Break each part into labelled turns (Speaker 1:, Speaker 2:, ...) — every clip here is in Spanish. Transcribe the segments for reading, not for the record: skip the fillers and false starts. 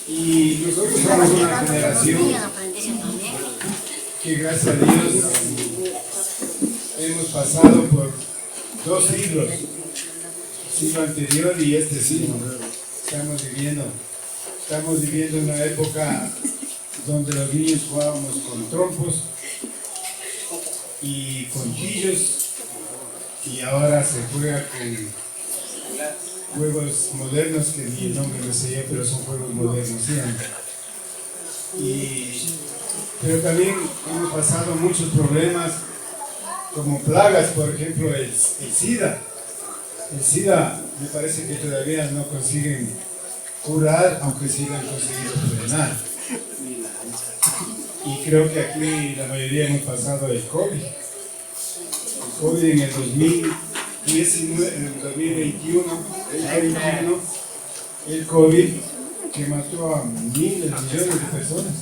Speaker 1: Y nosotros somos una generación que, gracias a Dios, hemos pasado por dos siglos, el siglo anterior y este siglo. Estamos viviendo una época donde los niños jugábamos con trompos y con chillos, y ahora se juega con juegos modernos que ni el nombre me sé, pero son juegos modernos, ¿sí? Pero también hemos pasado muchos problemas como plagas, por ejemplo el SIDA. El SIDA me parece que todavía no consiguen curar, aunque sí lo han conseguido frenar. Y creo que aquí la mayoría hemos pasado el COVID. El COVID en el 2019, en el 2021, el COVID que mató a miles, millones de personas.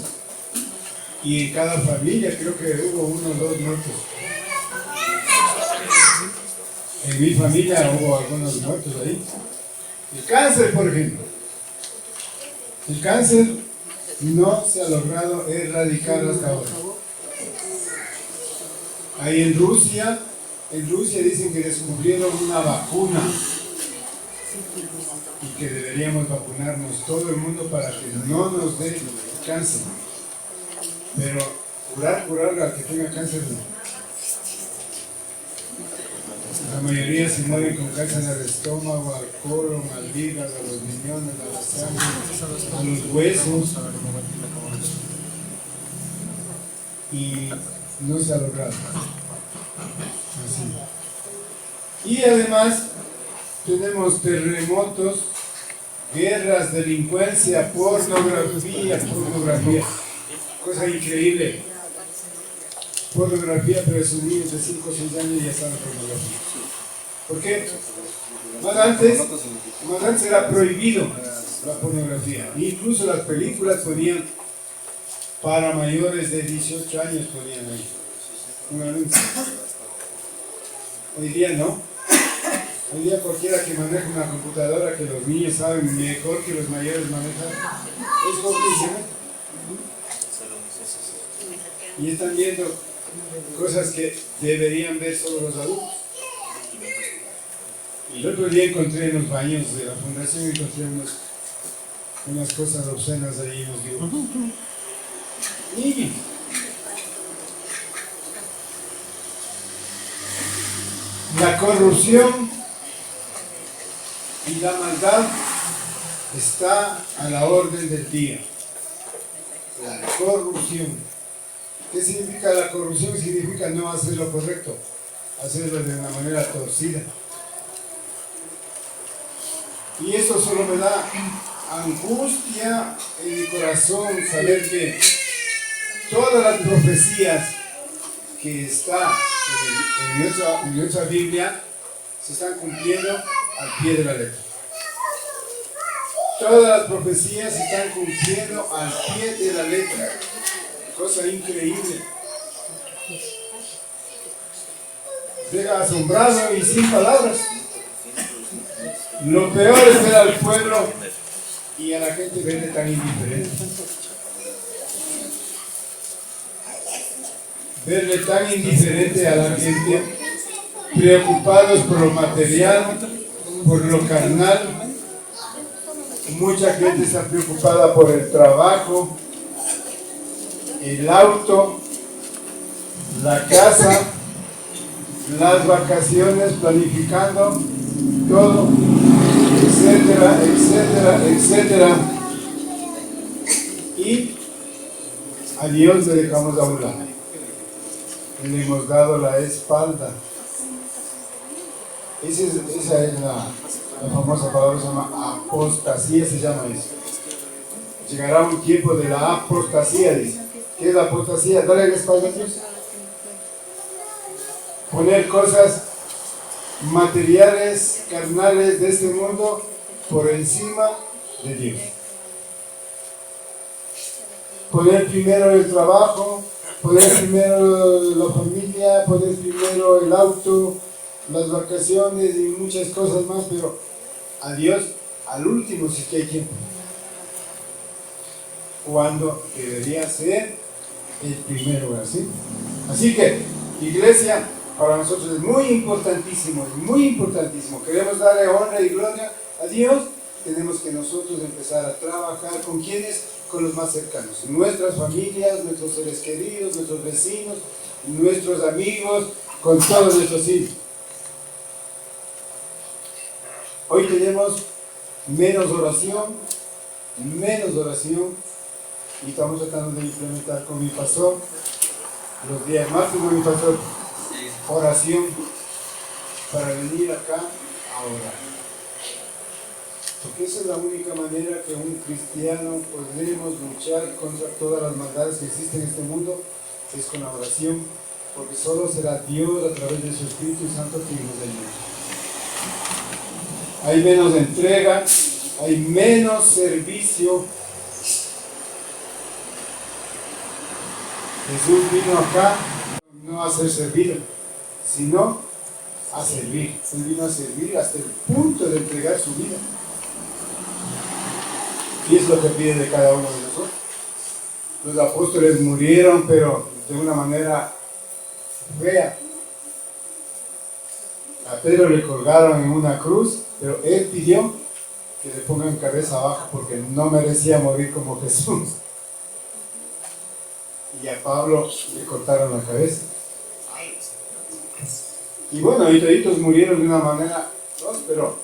Speaker 1: Y en cada familia creo que hubo 1 o 2 muertos. En mi familia hubo algunos muertos ahí. El cáncer, por ejemplo. El cáncer no se ha logrado erradicar hasta ahora. Ahí en Rusia dicen que descubrieron una vacuna y que deberíamos vacunarnos todo el mundo para que no nos dé cáncer. Pero curar al que tenga cáncer no. La mayoría se mueren con cáncer al estómago, al colon, al hígado, a los riñones, a la sangre, a los huesos. Y no se ha logrado. Así. Y además tenemos terremotos, guerras, delincuencia, pornografía. Cosa increíble. Pornografía, pero esos niños de 5 o 6 años ya están en pornografía. ¿Por qué? Más antes era prohibido la pornografía. Incluso las películas ponían para mayores de 18 años, ponían ahí un anuncio. Hoy día no. Hoy día cualquiera que maneja una computadora, que los niños saben mejor que los mayores manejan, es cómplice. Y están viendo cosas que deberían ver solo los adultos. Y el otro día encontré en los baños de la fundación, encontré unas cosas obscenas ahí, nos digo, niños. La corrupción y la maldad está a la orden del día. La corrupción. ¿Qué significa la corrupción? Significa no hacer lo correcto, hacerlo de una manera torcida. Y eso solo me da angustia en mi corazón saber que todas las profecías que están en nuestra Biblia se están cumpliendo al pie de la letra. Todas las profecías se están cumpliendo al pie de la letra. Cosa increíble. Deja asombrado y sin palabras. Lo peor es ver al pueblo y a la gente verle tan indiferente. Verle tan indiferente a la gente, preocupados por lo material, por lo carnal. Mucha gente está preocupada por el trabajo, el auto, la casa, las vacaciones, planificando todo, etcétera, etcétera, etcétera. Y a Dios le dejamos a un lado. Le hemos dado la espalda. Esa es la famosa palabra, se llama apostasía, se llama eso. Llegará un tiempo de la apostasía, dice. ¿Qué es la apostasía? Darle la espalda a Dios. Poner cosas materiales, carnales de este mundo por encima de Dios. Poner primero el trabajo, poner primero la familia, poner primero el auto, las vacaciones y muchas cosas más, pero a Dios al último si es que hay tiempo. cuando debería ser el primer lugar, ¿sí? Así que, iglesia, para nosotros es muy importantísimo, queremos darle honra y gloria a Dios, tenemos que nosotros empezar a trabajar con quienes, con los más cercanos, nuestras familias, nuestros seres queridos, nuestros vecinos, nuestros amigos, con todos nuestros hijos. Hoy tenemos menos oración, y estamos tratando de implementar con mi pastor los días máximos de mi pastor, oración para venir acá a orar. Porque esa es la única manera que un cristiano podremos luchar contra todas las maldades que existen en este mundo, es con la oración, porque solo será Dios a través de su Espíritu Santo quien nos ayude. Hay menos entrega, hay menos servicio. Jesús vino acá no a ser servido, sino a servir. Él vino a servir hasta el punto de entregar su vida. Y es lo que pide de cada uno de nosotros. Los apóstoles murieron, pero de una manera fea. A Pedro le colgaron en una cruz, pero él pidió que le pongan cabeza abajo porque no merecía morir como Jesús. Y a Pablo le cortaron la cabeza. Y bueno, y toditos murieron de una manera, pero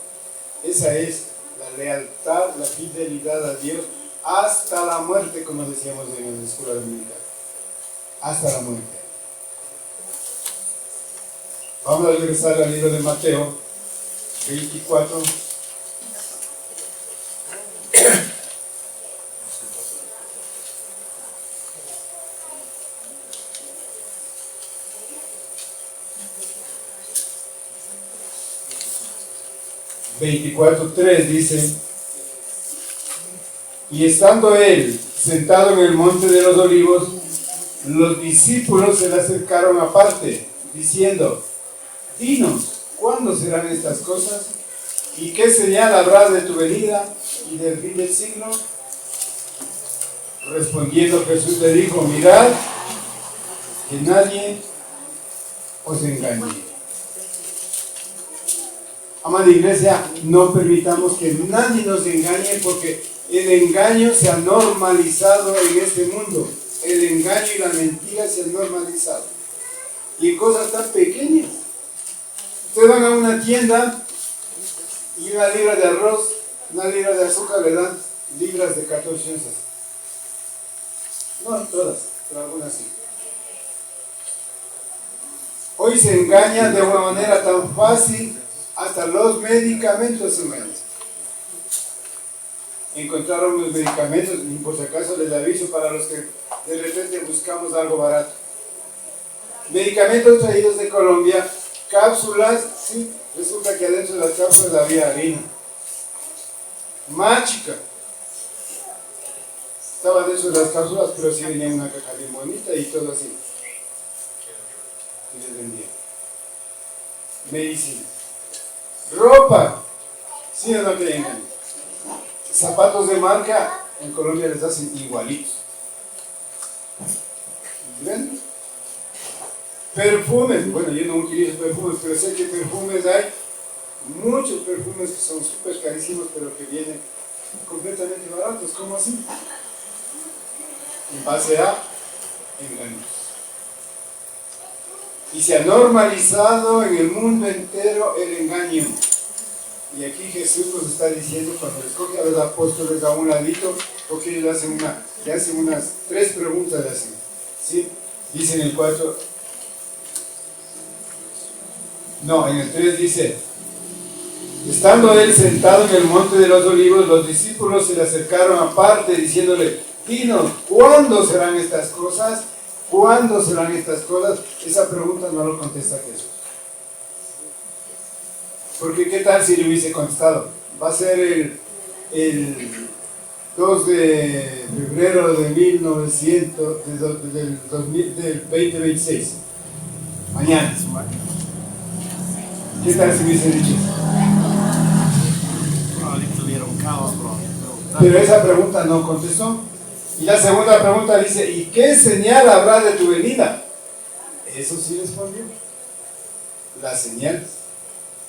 Speaker 1: esa es la lealtad, la fidelidad a Dios hasta la muerte, como decíamos en la escuela dominical. Hasta la muerte. Vamos a regresar al libro de Mateo 24. (24:3) dice: y estando él sentado en el monte de los olivos, los discípulos se le acercaron aparte, diciendo: dinos, ¿cuándo serán estas cosas? ¿Y qué señal habrá de tu venida y del fin del siglo? Respondiendo Jesús le dijo: mirad que nadie os engañe. Amada iglesia, no permitamos que nadie nos engañe, porque el engaño se ha normalizado en este mundo. El engaño y la mentira se han normalizado. Y en cosas tan pequeñas. Ustedes van a una tienda y una libra de arroz, una libra de azúcar le dan libras de 14 onzas. No todas, pero algunas sí. Hoy se engaña de una manera tan fácil, hasta los medicamentos se engañan. Encontraron los medicamentos, y por si acaso les aviso para los que de repente buscamos algo barato. Medicamentos traídos de Colombia, cápsulas, sí, resulta que adentro de las cápsulas había harina. Más chica. Estaba dentro de las cápsulas, pero sí venía una caja bien bonita y todo así. Y les vendía. Medicina. Ropa. ¿Sí o no que engañan? Zapatos de marca, en Colombia les hacen igualitos. ¿Ven? Perfumes, bueno, yo no utilizo perfumes, pero sé que perfumes hay, muchos perfumes que son súper carísimos, pero que vienen completamente baratos. ¿Cómo así? En base a engaños. Y se ha normalizado en el mundo entero el engaño. Y aquí Jesús nos está diciendo, cuando les coge a los apóstoles a un ladito, porque ellos le hacen unas 3 preguntas, le hacen, ¿sí? Dice en el 4, no, en el 3 dice: estando él sentado en el monte de los olivos, los discípulos se le acercaron aparte, diciéndole: dinos, ¿cuándo serán estas cosas? ¿Cuándo serán estas cosas? Esa pregunta no lo contesta Jesús. Porque ¿qué tal si le hubiese contestado? Va a ser el 2 de febrero de 1900, del 2026. Mañana. ¿Qué tal si hubiese dicho eso? Pero esa pregunta no contestó. Y la segunda pregunta dice, ¿y qué señal habrá de tu venida? Eso sí respondió. La señal.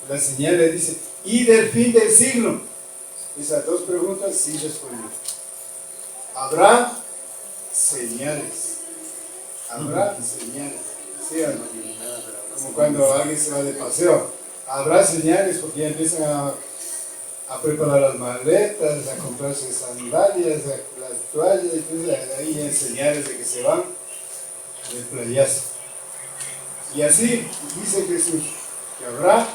Speaker 1: La señal le dice, y del fin del siglo. Esas dos preguntas sí respondió. Habrá señales. Habrá señales. ¿Sí o no? Como cuando alguien se va de paseo. Habrá señales porque ya empiezan a preparar las maletas, a comprarse sandalias, las toallas, entonces ahí hay señales de que se van de playazo. Y así dice Jesús, que habrá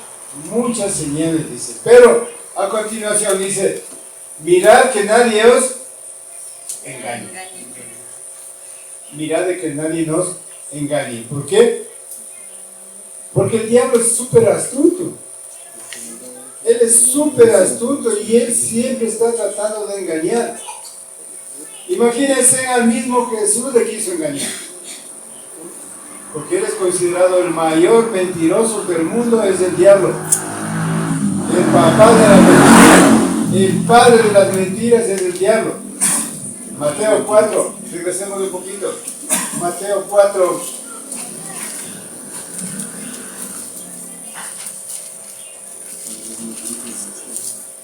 Speaker 1: muchas señales, dice. Pero a continuación dice, mirad que nadie os engañe. Mirad de que nadie nos engañe. ¿Por qué? Porque el diablo es súper astuto. Él es súper astuto y él siempre está tratando de engañar. Imagínense al mismo Jesús le quiso engañar. Porque él es considerado el mayor mentiroso del mundo, es el diablo. El papá de las mentiras, el padre de las mentiras es el diablo. Mateo 4, regresemos un poquito. Mateo 4.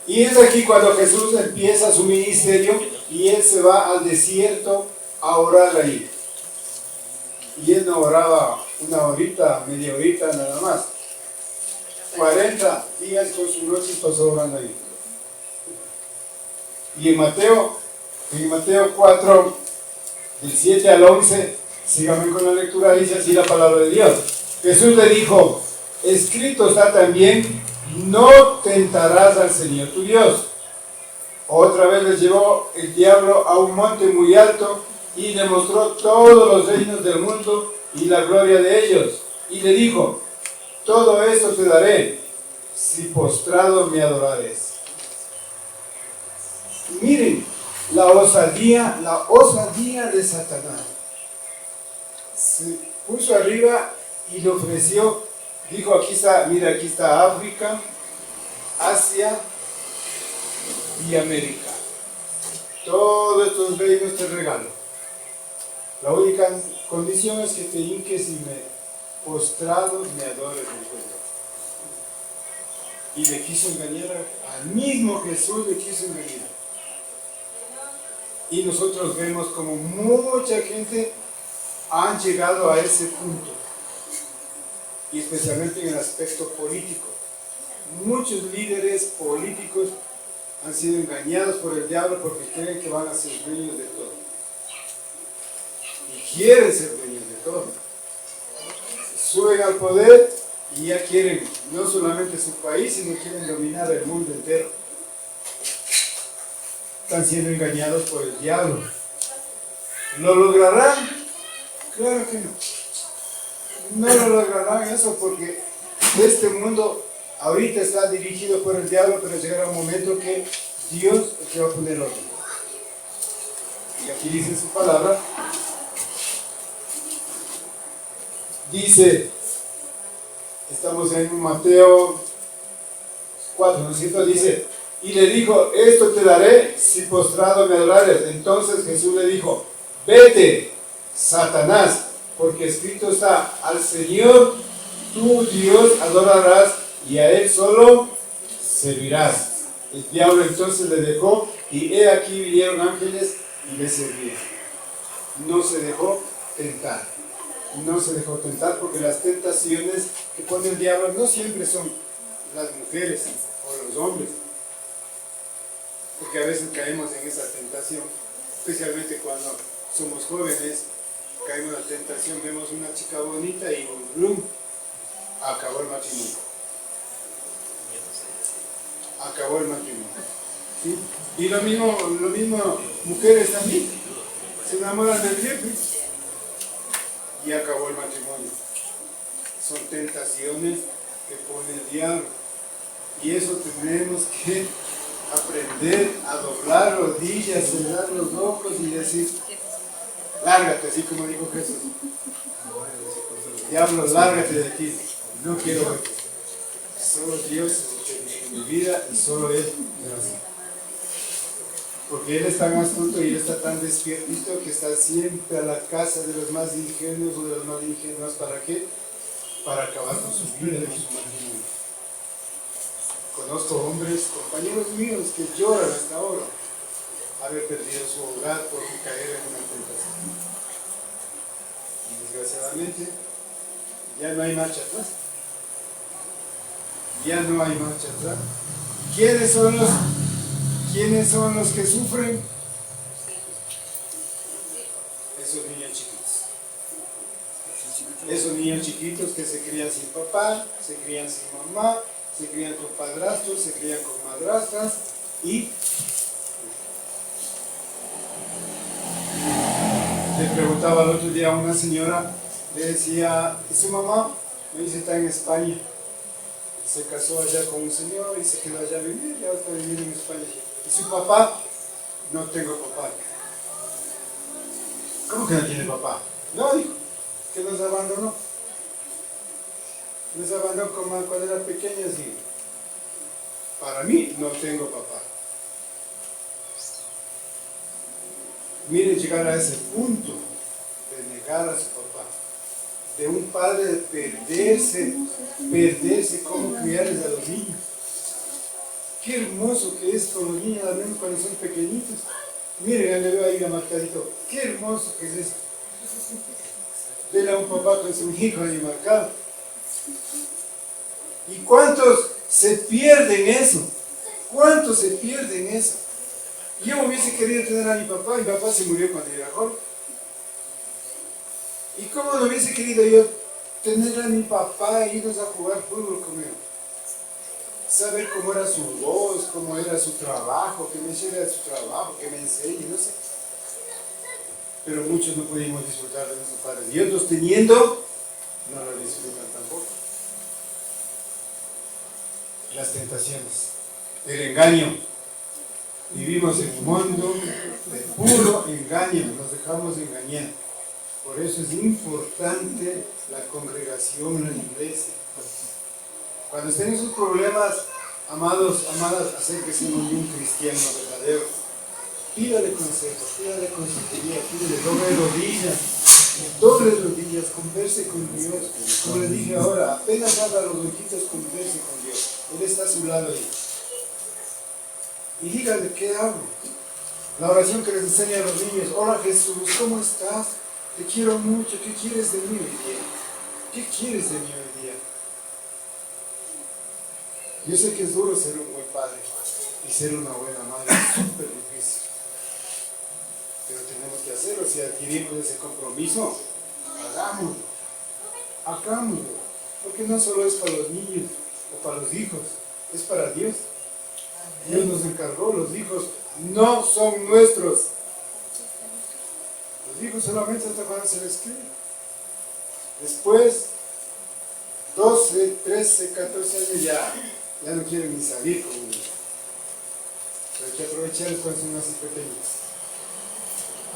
Speaker 1: Y es aquí cuando Jesús empieza su ministerio y él se va al desierto a orar ahí. Y él no oraba una horita, media horita nada más. 40 días con sus noches pasó orando ahí. Y en Mateo 4, del 7 al 11, síganme con la lectura, dice así la palabra de Dios. Jesús le dijo, escrito está también, no tentarás al Señor tu Dios. Otra vez les llevó el diablo a un monte muy alto y le mostró todos los reinos del mundo y la gloria de ellos. Y le dijo, todo esto te daré si postrado me adorares. Miren la osadía de Satanás. Se puso arriba y le ofreció, dijo, aquí está, mira, aquí está África, Asia y América. Todos estos reinos te regalo. La única condición es que te hinques y postrado me adores, dijo yo. Y le quiso engañar al mismo Jesús, le quiso engañar. Y nosotros vemos como mucha gente han llegado a ese punto. Y especialmente en el aspecto político. Muchos líderes políticos han sido engañados por el diablo porque creen que van a ser dueños de todo. Y quieren ser dueños de todo. Suben al poder y ya quieren no solamente su país, sino quieren dominar el mundo entero. Están siendo engañados por el diablo. ¿Lo lograrán? Claro que no. No lo lograrán eso porque este mundo ahorita está dirigido por el diablo, pero llegará un momento que Dios te va a poner orden. Y aquí dice su palabra. Dice, estamos en Mateo 4, ¿no es cierto? Dice, y le dijo, esto te daré si postrado me adorares. Entonces Jesús le dijo, vete, Satanás, porque escrito está, al Señor tu Dios adorarás y a Él solo servirás. El diablo entonces le dejó y he aquí vinieron ángeles y le servían. No se dejó tentar. No se dejó tentar porque las tentaciones que pone el diablo no siempre son las mujeres o los hombres. Porque a veces caemos en esa tentación, especialmente cuando somos jóvenes, caemos en la tentación, vemos una chica bonita y ¡blum! Acabó el matrimonio. Acabó el matrimonio. ¿Sí? Y lo mismo mujeres también, se enamoran del jefe y acabó el matrimonio. Son tentaciones que pone el diablo. Y eso tenemos que aprender a doblar rodillas, cerrar los ojos y decir, lárgate, así como dijo Jesús. Diablo, lárgate de aquí, no quiero verte. Solo Dios es mi vida y solo Él. Porque él es tan astuto y él está tan despiertito que está siempre a la casa de los más ingenuos o de los más ingenuos. ¿Para qué? Para acabar con su vida y su matrimonio. Conozco hombres, compañeros míos, que lloran hasta ahora haber perdido su hogar por caer en una tentación. Y desgraciadamente ya no hay marcha atrás. Ya no hay marcha atrás. ¿Quiénes son los que sufren? Esos niños chiquitos. Esos niños chiquitos que se crían sin papá, se crían sin mamá, se crían con padrastros, se crían con madrastras y le preguntaba el otro día a una señora, le decía, ¿y su mamá? Me dice, está en España. Se casó allá con un señor y se quedó allá a vivir, y ahora está viviendo en España. ¿Y su papá? No tengo papá. ¿Cómo que no tiene papá? No, dijo, que nos abandonó. Nos abandonó como cuando era pequeña, así. Para mí no tengo papá. Mire llegar a ese punto de negar a su papá, de un padre de perderse cómo criarles a los niños. Qué hermoso que es con los niños, al menos cuando son pequeñitos. Miren, le veo ahí marcadito. Qué hermoso que es eso. Vele a un papá con su hijo ahí marcado. ¿Y cuántos se pierden eso? ¿Cuántos se pierden eso? Yo hubiese querido tener a mi papá se murió cuando yo era joven. ¿Y cómo lo hubiese querido yo tener a mi papá e irnos a jugar fútbol con él? Saber cómo era su voz, cómo era su trabajo, que me enseñe su trabajo, que me enseñe, no sé. Pero muchos no pudimos disfrutar de nuestros padres. Y otros teniendo, no lo disfrutan tampoco. Las tentaciones, el engaño. Vivimos en un mundo de puro engaño, nos dejamos engañar. Por eso es importante la congregación en la iglesia. Cuando estén esos problemas, amados, amadas, acérquese de un cristiano verdadero. Pídale consejo, pídale consejería, pídale doble rodillas, converse con Dios. Como les dije ahora, apenas abra los ojitos, converse con Dios. Él está a su lado ahí. Y dígale, ¿qué hago? La oración que les enseña a los niños. Hola Jesús, ¿cómo estás? Te quiero mucho, ¿qué quieres de mí hoy día? ¿Qué quieres de mí hoy día? Yo sé que es duro ser un buen padre y ser una buena madre, es súper difícil. Pero tenemos que hacerlo, si adquirimos ese compromiso, hagámoslo. Porque no solo es para los niños o para los hijos, es para Dios. Dios nos encargó, los hijos no son nuestros. Los hijos solamente hasta cuando se les cría. Después, 12, 13, 14 años ya no quieren ni salir con uno. Pero hay que aprovecharlos cuando son así pequeños.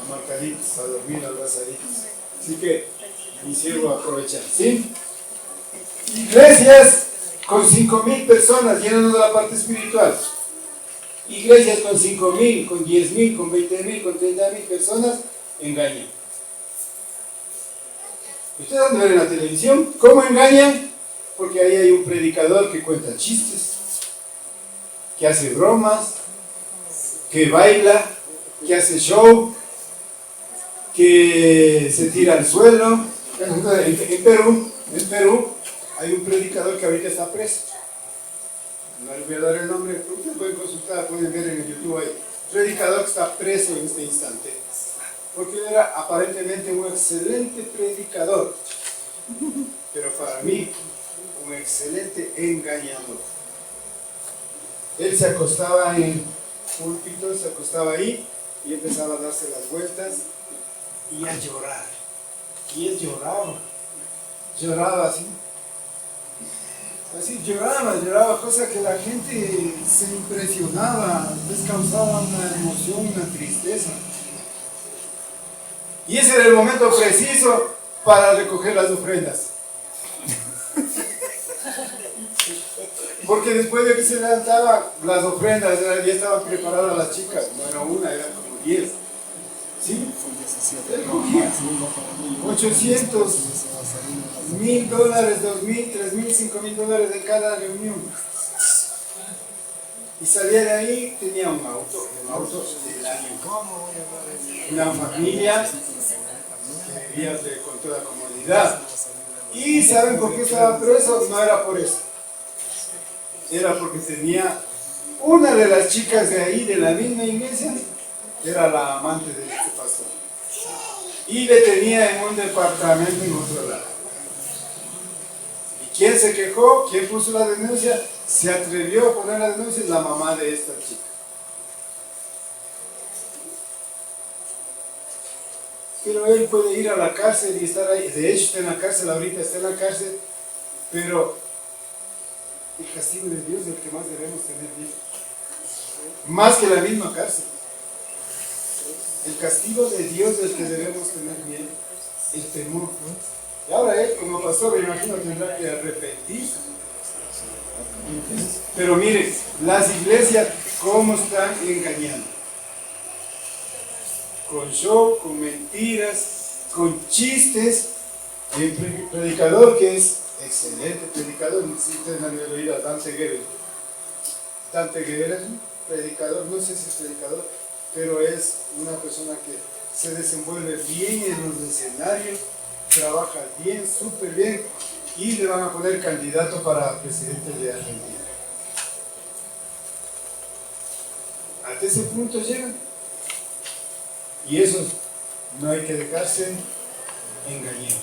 Speaker 1: Amarcaditos, a dormir, abrazaditos. Así que, mi siervo aprovechar. ¿Sí? Iglesias con 5,000 personas, llenando de la parte espiritual. Iglesias con 5,000, con 10,000, con 20,000, con 30,000 personas, engañan. Ustedes han de ver en la televisión cómo engañan, porque ahí hay un predicador que cuenta chistes, que hace bromas, que baila, que hace show, que se tira al suelo. En Perú hay un predicador que ahorita está preso. No les voy a dar el nombre, pero ustedes pueden consultar, pueden ver en el YouTube ahí. Predicador que está preso en este instante. Porque él era aparentemente un excelente predicador. Pero para mí, un excelente engañador. Él se acostaba en el púlpito, se acostaba ahí y empezaba a darse las vueltas y a llorar. Y él lloraba así. Así lloraba, cosa que la gente se impresionaba, les causaba una emoción, una tristeza. Y ese era el momento preciso para recoger las ofrendas. Porque después de que se levantaban las ofrendas, ya estaban preparadas las chicas, no era una, eran como 10. ¿Sí? Él cogía $800,000, $2,000, $3,000, $5,000 en cada reunión. Y salía de ahí, tenía un auto del año. Una familia que vivía con toda comodidad. ¿Y saben por qué estaba preso? No era por eso. Era porque tenía una de las chicas de ahí, de la misma iglesia, era la amante de este pastor. Y le tenía en un departamento en otro lado. ¿Y quién se quejó? ¿Quién puso la denuncia? Se atrevió a poner la denuncia, la mamá de esta chica. Pero él puede ir a la cárcel y estar ahí. De hecho está en la cárcel, ahorita está en la cárcel. Pero el castigo de Dios es el que más debemos tener bien. Más que la misma cárcel. El castigo de Dios es el que debemos tener bien. El temor. Y ahora él, como pastor, me imagino, tendrá que arrepentirse. Pero miren, las iglesias, ¿cómo están engañando? Con show, con mentiras, con chistes. El predicador, que es excelente predicador, no sé si ustedes han oído a Dante Gebel. Dante Gebel es un predicador, no sé si es predicador, pero es una persona que se desenvuelve bien en los escenarios, trabaja bien, súper bien, y le van a poner candidato para presidente de Argentina. Hasta ese punto llegan. Y eso no hay que dejarse engañar.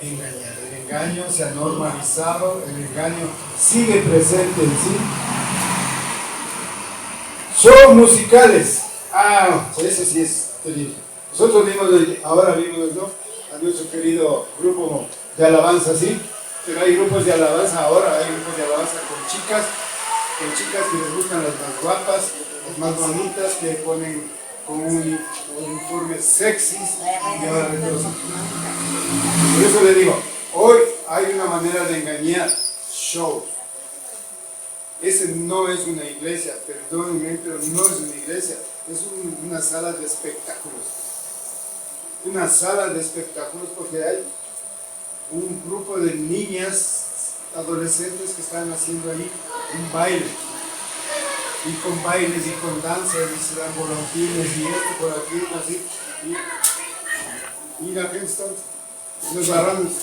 Speaker 1: El engaño se ha normalizado, el engaño sigue presente en sí. Shows musicales. Eso sí es terrible. Nosotros ahora vimos, ¿no?, a nuestro querido grupo de alabanza, ¿sí? Pero hay grupos de alabanza ahora, hay grupos de alabanza con chicas que les gustan las más guapas, las más bonitas, que ponen con un uniforme sexy y ahora de todo. Por eso le digo, hoy hay una manera de engañar: shows. Ese no es una iglesia, perdónenme, pero no es una iglesia, es una sala de espectáculos. Una sala de espectáculos, porque hay un grupo de niñas, adolescentes, que están haciendo ahí un baile. Y con bailes y con danzas, y se dan volantines y esto por aquí, así. Y la gente está, los varones.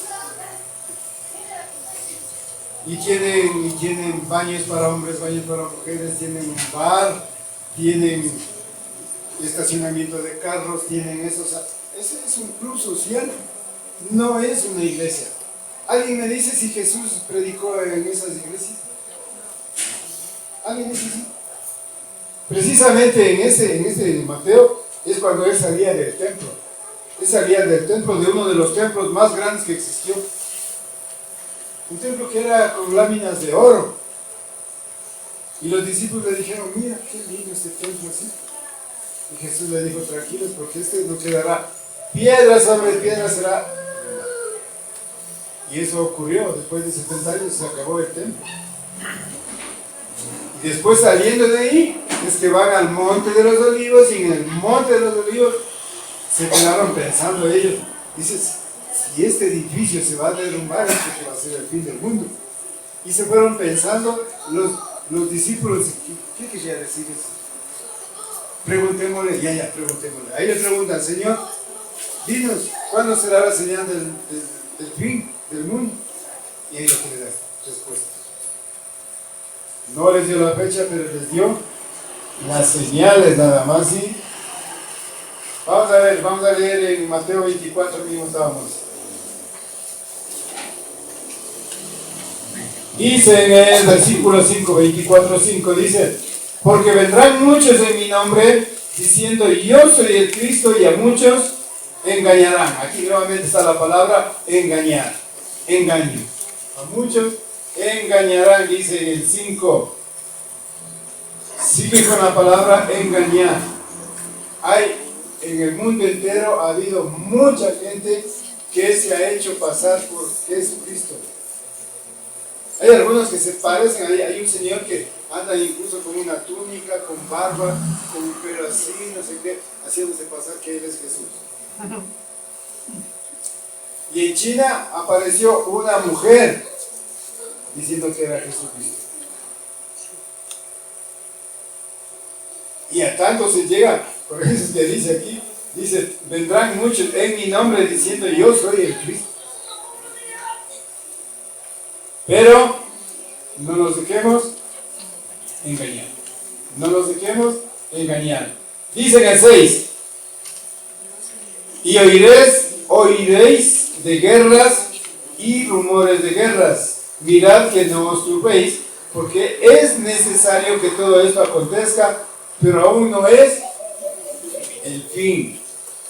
Speaker 1: Y tienen baños para hombres, baños para mujeres, tienen un bar, tienen estacionamiento de carros, tienen eso. O sea, ese es un club social, no es una iglesia. ¿Alguien me dice si Jesús predicó en esas iglesias? ¿Alguien dice sí? Precisamente en ese Mateo es cuando él salía del templo. Él salía del templo, de uno de los templos más grandes que existió. Un templo que era con láminas de oro. Y los discípulos le dijeron: mira, qué lindo este templo así. Y Jesús le dijo: tranquilos, porque este no quedará. Piedra sobre piedra será. Y eso ocurrió. Después de 70 años se acabó el templo. Y después, saliendo de ahí, es que van al Monte de los Olivos, y en el Monte de los Olivos se quedaron pensando ellos. Dices, si este edificio se va a derrumbar, es porque va a ser el fin del mundo. Y se fueron pensando los discípulos: ¿qué quería decir eso? Preguntémosle, preguntémosle. Ahí le preguntan: Señor, dinos, ¿cuándo será la señal del fin del mundo? Y ahí lo que le da respuesta. No les dio la fecha, pero les dio las señales nada más, ¿sí? Vamos a leer en Mateo 24, mismo estábamos. Dice en el versículo 5, 24:5, dice: porque vendrán muchos en mi nombre, diciendo: yo soy el Cristo, y a muchos engañarán. Aquí nuevamente está la palabra engañar, engaño. A muchos engañarán, dice en el 5. Sigue con la palabra engañar. En el mundo entero ha habido mucha gente que se ha hecho pasar por Jesucristo. Hay algunos que se parecen, hay un señor que anda incluso con una túnica, con barba, con un pelo así, no sé qué, haciéndose pasar que él es Jesús. Y en China apareció una mujer diciendo que era Jesucristo. Y a tanto se llega, por eso es que dice aquí, dice, vendrán muchos en mi nombre diciendo yo soy el Cristo. Pero no nos dejemos engañar. No nos dejemos engañar. Dice en el 6, y oiréis de guerras y rumores de guerras. Mirad que no os turbéis, porque es necesario que todo esto acontezca, pero aún no es el fin.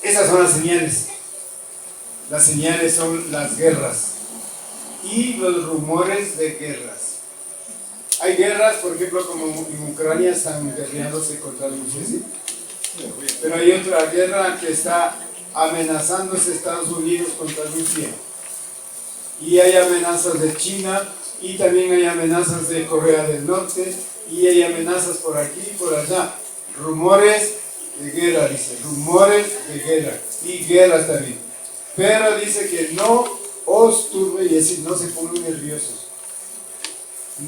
Speaker 1: Esas son las señales. Las señales son las guerras y los rumores de guerras. Hay guerras, por ejemplo, como en Ucrania están guerreándose contra Rusia, ¿sí? Pero hay otra guerra que está amenazándose Estados Unidos contra Rusia. Y hay amenazas de China, y también hay amenazas de Corea del Norte, y hay amenazas por aquí y por allá. Rumores de guerra, dice, rumores de guerra, y guerras también. Pero dice que no os turbe, y es decir, no se pongan nerviosos.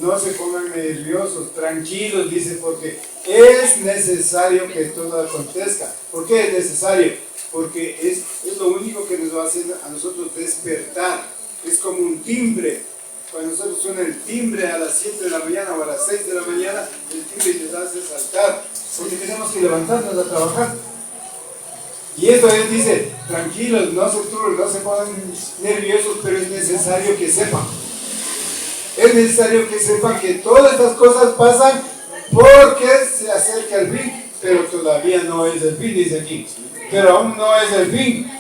Speaker 1: No se pongan nerviosos, tranquilos, dice, porque es necesario que todo acontezca. ¿Por qué es necesario? Porque es lo único que nos va a hacer a nosotros despertar. Es como un timbre. Cuando nosotros suena el timbre a las 7 de la mañana o a las 6 de la mañana, el timbre nos hace saltar. Porque tenemos que levantarnos a trabajar. Y esto él dice, tranquilos, no se turben, no se pongan nerviosos, pero es necesario que sepan. Es necesario que sepan que todas estas cosas pasan porque se acerca el fin, pero todavía no es el fin, dice aquí. Pero aún no es el fin.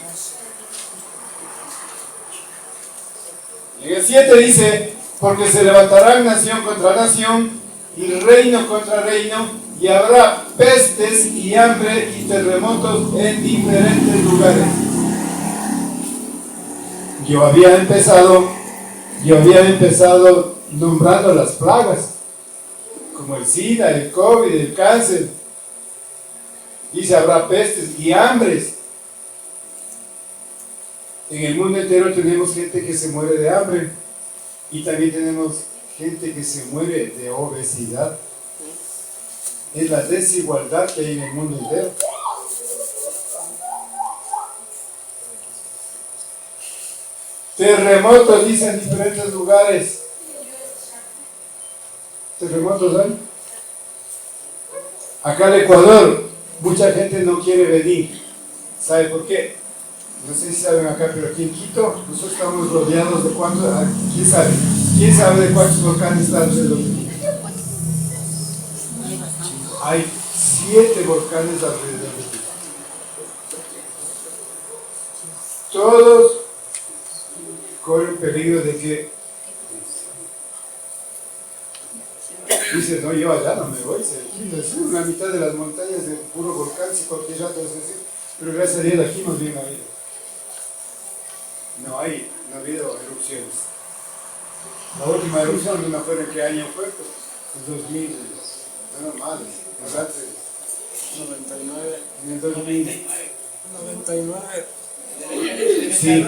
Speaker 1: En el 7 dice, porque se levantarán nación contra nación y reino contra reino, y habrá pestes y hambre y terremotos en diferentes lugares. Yo había empezado nombrando las plagas, como el SIDA, el COVID, el cáncer. Dice, habrá pestes y hambres. En el mundo entero tenemos gente que se muere de hambre y también tenemos gente que se muere de obesidad. Es la desigualdad que hay en el mundo entero. Terremotos, dice, en diferentes lugares. ¿Terremotos hay? Acá en Ecuador, mucha gente no quiere venir. ¿Sabe por qué? No sé si saben acá, pero aquí en Quito, nosotros estamos rodeados de cuántos, ¿quién sabe? ¿Quién sabe de cuántos volcanes están alrededor de Quito? Hay 7 volcanes alrededor de Quito. Todos corren peligro de que dice, no, yo allá no me voy, una mitad de las montañas de puro volcán, si cualquier rato es así, pero gracias a Dios aquí más bien ha habido. No ha habido erupciones. La última erupción, no fue en qué año fue, pues, en 2000, no más, en 99. En el 2000.
Speaker 2: 99.
Speaker 1: Sí,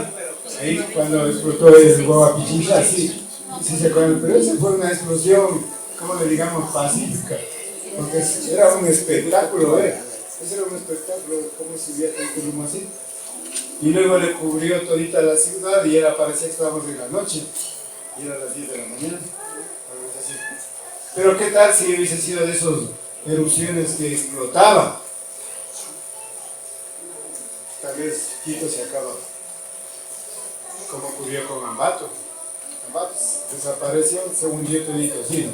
Speaker 1: ahí cuando explotó el Huapichicha, sí se acuerdan, pero esa fue una explosión, como le digamos, pacífica, porque era un espectáculo, ese era un espectáculo, como si hubiera un humo así, y luego le cubrió todita la ciudad y era, parecía que estábamos en la noche, y era las 10 de la mañana, pero qué tal si hubiese sido de esas erupciones que explotaban. Tal vez Quito se acaba, como ocurrió con Ambato. Ambato desapareció, se hundió todito, ¿sí?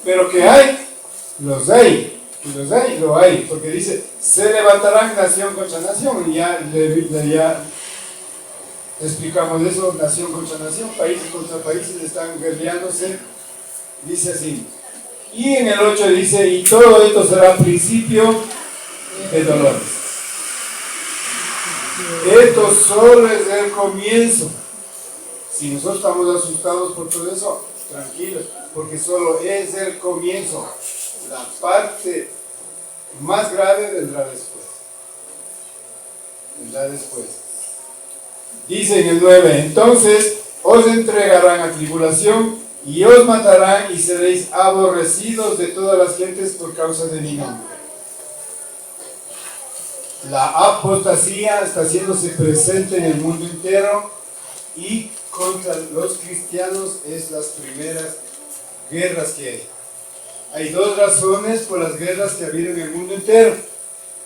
Speaker 1: Pero que hay, lo hay, porque dice, se levantarán nación contra nación, y ya explicamos eso, nación contra nación, países contra países están guerreándose, dice así. Y en el 8 dice, y todo esto será principio de dolores. Esto solo es el comienzo. Si nosotros estamos asustados por todo eso, tranquilos, porque solo es el comienzo. La parte más grave vendrá después. Vendrá después. Dice en el 9, entonces os entregarán a tribulación y os matarán y seréis aborrecidos de todas las gentes por causa de mi nombre. La apostasía está haciéndose presente en el mundo entero y contra los cristianos es las primeras guerras que hay. Hay dos razones por las guerras que ha habido en el mundo entero.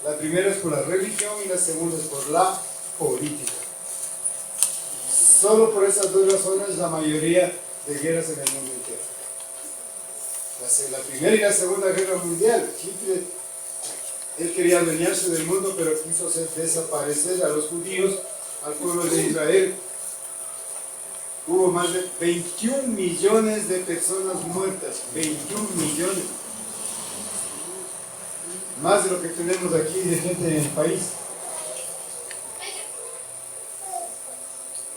Speaker 1: La primera es por la religión y la segunda es por la política. Solo por esas dos razones la mayoría de guerras en el mundo entero. La primera y la segunda guerra mundial, Hitler, él quería adueñarse del mundo, pero quiso hacer desaparecer a los judíos, al pueblo de Israel. Hubo más de 21 millones de personas muertas, 21 millones. Más de lo que tenemos aquí de gente en el país.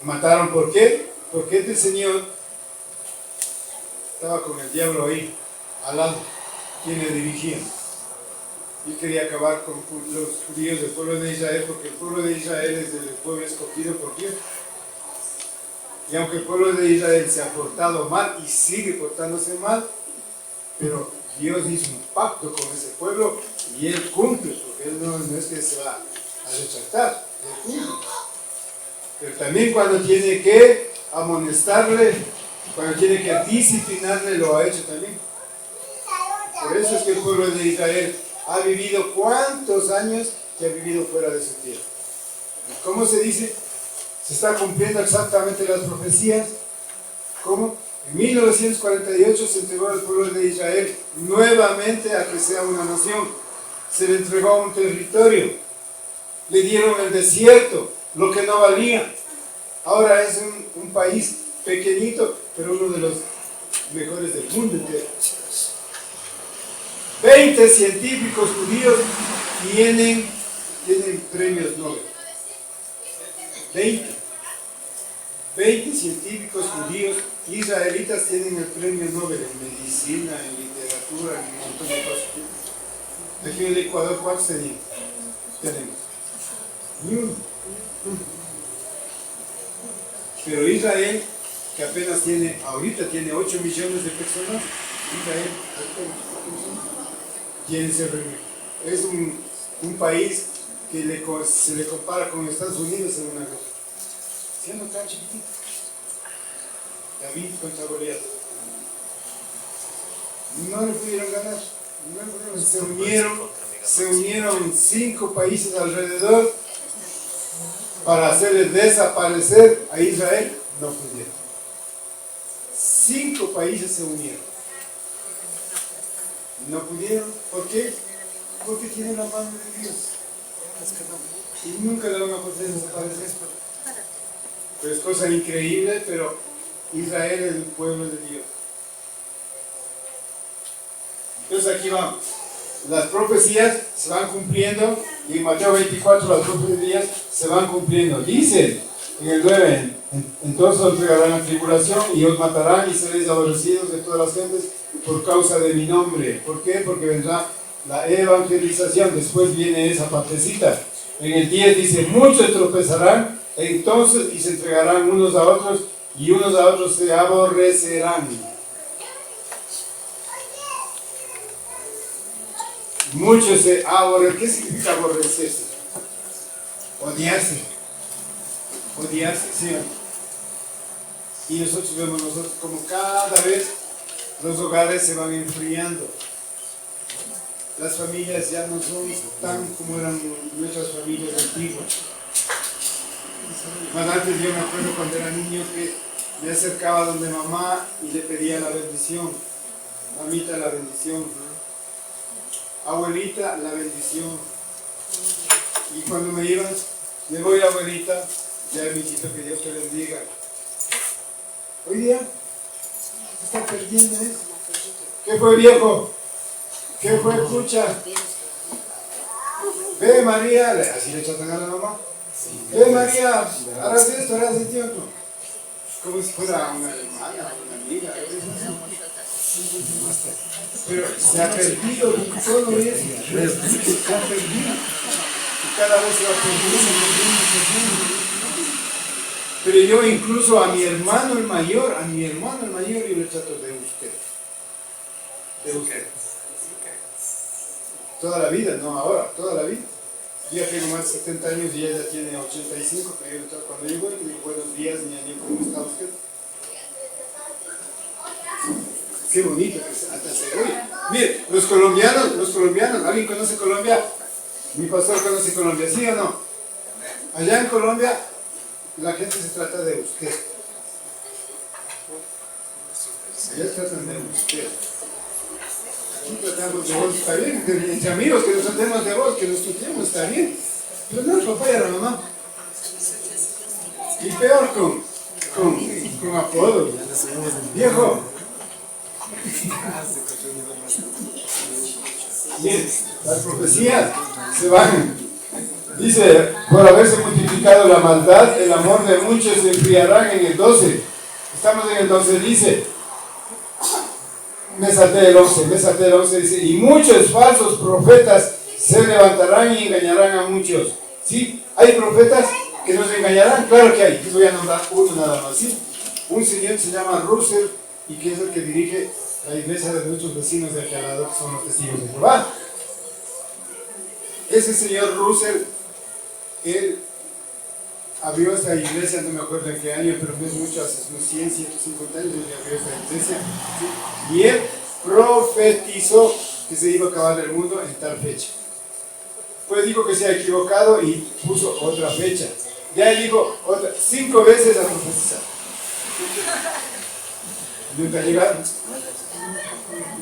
Speaker 1: Mataron, ¿por qué? Porque este señor estaba con el diablo ahí, al lado, quien le dirigía. Y quería acabar con los judíos del pueblo de Israel, porque el pueblo de Israel es el pueblo escogido por Dios. Y aunque el pueblo de Israel se ha portado mal y sigue portándose mal, pero Dios hizo un pacto con ese pueblo y Él cumple, porque Él no es que se va a rechazar, Él cumple. Pero también cuando tiene que amonestarle, cuando tiene que disciplinarle, lo ha hecho también. Por eso es que el pueblo de Israel ha vivido cuántos años que ha vivido fuera de su tierra. ¿Y cómo se dice? Se está cumpliendo exactamente las profecías. ¿Cómo? En 1948 se entregó al pueblo de Israel nuevamente a que sea una nación. Se le entregó un territorio. Le dieron el desierto, lo que no valía. Ahora es un país pequeñito, pero uno de los mejores del mundo entero. 20 científicos judíos tienen premios Nobel. 20 científicos judíos israelitas tienen el premio Nobel en medicina, en literatura, en un montón de cosas. Aquí en el Ecuador, ¿cuántos tenemos? Ni uno. Pero Israel, que apenas ahorita tiene 8 millones de personas, Israel tiene ese premio. Es un país que se le compara con Estados Unidos en una cosa. Siendo tan chiquitito. David contra Goliat. No le pudieron ganar. Se unieron 5 países alrededor para hacerle desaparecer a Israel. No pudieron. 5 países se unieron. No pudieron. ¿Por qué? Porque tienen la mano de Dios. Y nunca le van a poder desaparecer. Pero es cosa increíble, pero Israel es el pueblo de Dios. Entonces aquí vamos. Las profecías se van cumpliendo y en Mateo 24 las profecías se van cumpliendo. Dice en el 9, entonces os entregarán a tribulación y os matarán y seréis aborrecidos de todas las gentes por causa de mi nombre. ¿Por qué? Porque vendrá la evangelización. Después viene esa partecita. En el 10 dice, muchos tropezarán entonces y se entregarán unos a otros y unos a otros se aborrecerán. Muchos se aborrecen. ¿Qué significa aborrecerse? Odiarse. Odiarse, sí. Y nosotros vemos como cada vez los hogares se van enfriando. Las familias ya no son tan como eran nuestras familias antiguas. Más antes yo me acuerdo cuando era niño que me acercaba donde mamá y le pedía la bendición. Mamita, la bendición. Abuelita, la bendición. Y cuando me iban, le voy a abuelita, ya mijito, que Dios te bendiga. Hoy día se está perdiendo eso. ¿Qué fue, viejo? ¿Qué fue, escucha? Ve, María, así le tratan a la mamá. Ve, María, harás esto, harás esto. Como si fuera una hermana, una hija, pero se ha perdido todo eso, se ha perdido, y cada vez se va perdiendo. Pero yo incluso a mi hermano el mayor, yo le trato de usted. De usted. Toda la vida, no ahora, toda la vida. Yo ya tengo más de 70 años y ella ya tiene 85, pero yo cuando llego le digo buenos días, niña, ¿cómo está usted? Qué bonito, hasta se oye. Mire, los colombianos, ¿alguien conoce Colombia? Mi pastor conoce Colombia, ¿sí o no? Allá en Colombia la gente se trata de usted. Allá tratan de usted. Aquí tratamos de vos, está bien, entre amigos que nos tratemos de vos, que nos tuteemos, está bien. Pero no el papá y la mamá. Y peor con apodos. Viejo. Bien, las profecías se van. Dice, por haberse multiplicado la maldad, el amor de muchos se enfriarán en el 12. Estamos en el 12, dice. Me salté el 11, dice, y muchos falsos profetas se levantarán y engañarán a muchos. ¿Sí? ¿Hay profetas que nos engañarán? Claro que hay. Yo voy a nombrar uno nada más. ¿Sí? Un señor se llama Russell y que es el que dirige la iglesia de nuestros vecinos de aquí al lado, que son los testigos de Jehová. Ese señor Russell, él abrió esta iglesia, no me acuerdo en qué año, pero no es mucho, hace unos 100, 150 años él abrió esta iglesia, ¿sí? Y él profetizó que se iba a acabar el mundo en tal fecha. Pues dijo que se ha equivocado y puso otra fecha. Ya él dijo 5 veces a profetizar. Nunca ha llegado.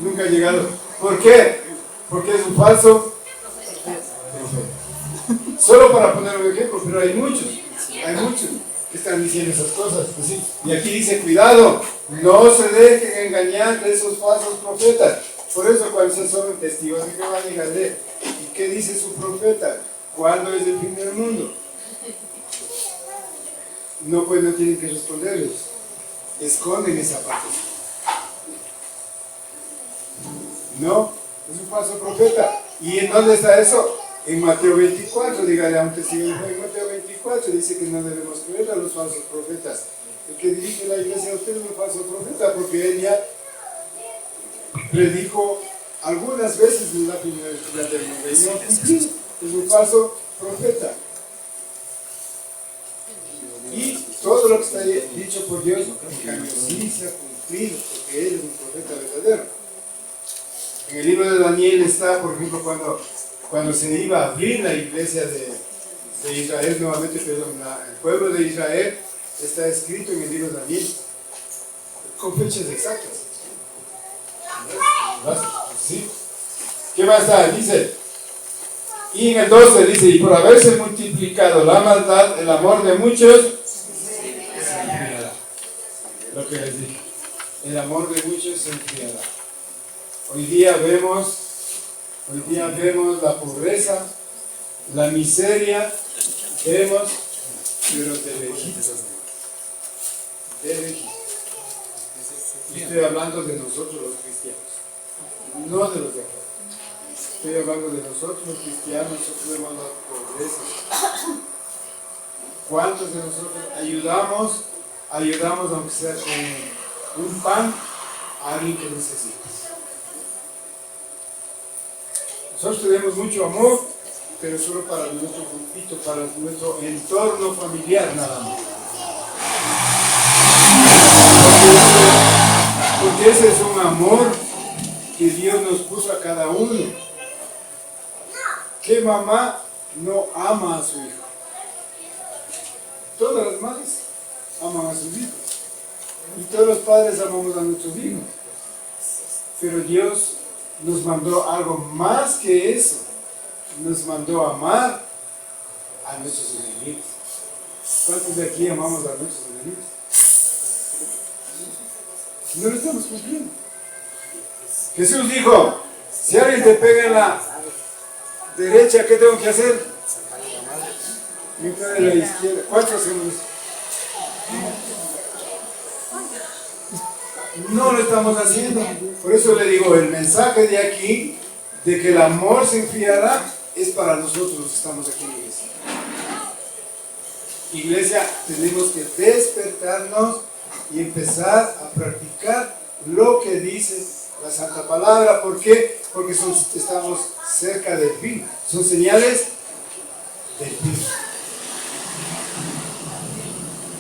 Speaker 1: Nunca ha llegado. ¿Por qué? Porque es un falso profeta. Solo para poner un ejemplo, pero hay muchos que están diciendo esas cosas. ¿Sí? Y aquí dice, cuidado, no se dejen engañar de esos falsos profetas. Por eso cuando se son testigos de Jehová, díganle, ¿y qué dice su profeta? ¿Cuándo es el fin del mundo? No, pues no tienen que responderles. Esconden esa parte. No, es un falso profeta. ¿Y en dónde está eso? En Mateo 24, dígale a un testigo de Jehová, en Mateo 24 dice que no debemos creer a los falsos profetas. El que dirige la iglesia a usted es un falso profeta, porque él ya predijo algunas veces en la primera escuela del mundo y no ha cumplido. Es un falso profeta. Y todo lo que está dicho por Dios, en cambio, sí se ha cumplido, porque él es un profeta verdadero. En el libro de Daniel está, por ejemplo, cuando se iba a abrir la iglesia de Israel nuevamente, perdón, el pueblo de Israel, está escrito en el libro de Daniel, con fechas exactas. ¿Sí? ¿Qué más está? Dice, y en el 12 dice, y por haberse multiplicado la maldad, el amor de muchos se enfriará. Lo que les dije, el amor de muchos se enfriará. Hoy día vemos la pobreza, la miseria, vemos, pero de lejitos. De lejitos. Estoy hablando de nosotros los cristianos, no de los de afuera. Estoy hablando de nosotros los cristianos, nosotros vemos la pobreza. ¿Cuántos de nosotros ayudamos aunque sea con un pan a alguien que necesita? Nosotros tenemos mucho amor, pero solo para nuestro grupito, para nuestro entorno familiar nada más. Porque ese es un amor que Dios nos puso a cada uno. ¿Qué mamá no ama a su hijo? Todas las madres aman a sus hijos. Y todos los padres amamos a nuestros hijos. Pero Dios nos mandó algo más que eso. Nos mandó a amar a nuestros enemigos. ¿Cuántos de aquí amamos a nuestros enemigos? No lo estamos cumpliendo. Jesús dijo, si alguien te pega en la derecha, ¿qué tengo que hacer? Me pega en la izquierda. ¿Cuántos hacemos eso? No lo estamos haciendo. Por eso le digo, el mensaje de aquí, de que el amor se enfriará, es para nosotros los que estamos aquí en la iglesia. Iglesia, tenemos que despertarnos y empezar a practicar lo que dice la Santa Palabra. ¿Por qué? Porque estamos cerca del fin. Son señales del fin.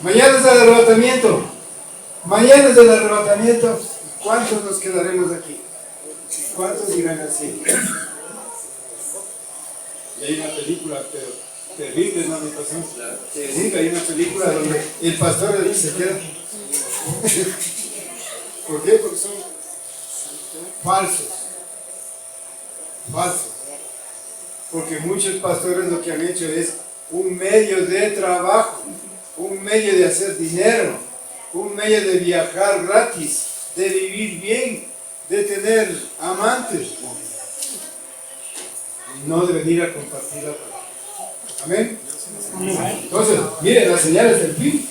Speaker 1: Mañana es el arrebatamiento. Mañana es el arrebatamiento. ¿Cuántos nos quedaremos aquí? ¿Cuántos irán al cielo? Y hay una película, pero terrible, ¿no? Terrible, hay una película donde el pastor se queda. ¿Por qué? Porque son falsos. Falsos. Porque muchos pastores lo que han hecho es un medio de trabajo, un medio de hacer dinero, un medio de viajar gratis, de vivir bien, de tener amantes. No de venir a compartir la palabra. Amén. Entonces, miren, las señales del fin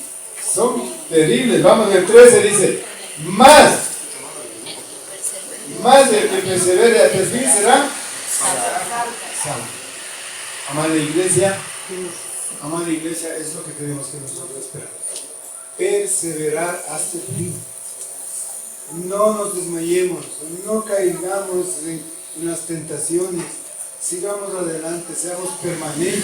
Speaker 1: son terribles. Vamos, en el 13 dice, más el que persevere hasta el fin será salvo. Amada iglesia, es lo que tenemos que nosotros esperar. Perseverar hasta el fin. No nos desmayemos, no caigamos en las tentaciones. Sigamos adelante, seamos permanentes.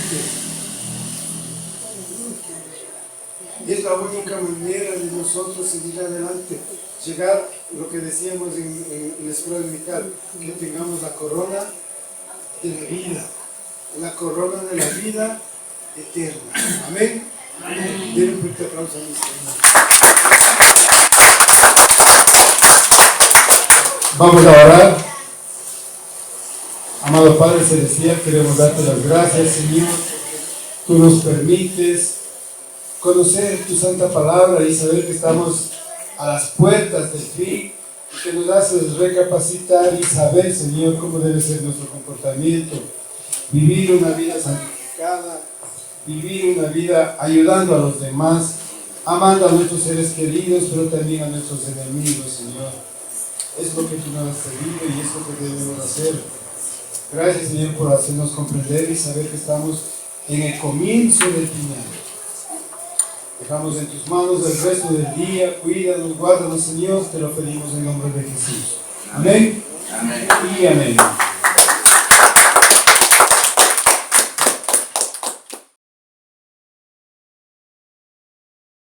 Speaker 1: Es la única manera de nosotros seguir adelante. Llegar, lo que decíamos en la escuela dominical, que tengamos la corona de la vida. La corona de la vida eterna. Amén. Denle un fuerte aplauso a mi Señor. Vamos a orar. Amado Padre Celestial, queremos darte las gracias, Señor. Tú nos permites conocer tu santa palabra y saber que estamos a las puertas del fin, y que nos haces recapacitar y saber, Señor, cómo debe ser nuestro comportamiento, vivir una vida santificada, vivir una vida ayudando a los demás, amando a nuestros seres queridos, pero también a nuestros enemigos, Señor. Es lo que tú nos has pedido y es lo que debemos hacer. Gracias, Señor, por hacernos comprender y saber que estamos en el comienzo del final. Dejamos en tus manos el resto del día. Cuídanos, guárdanos, Señor. Te lo pedimos en nombre de Jesús. Amén. Amén. Y amén.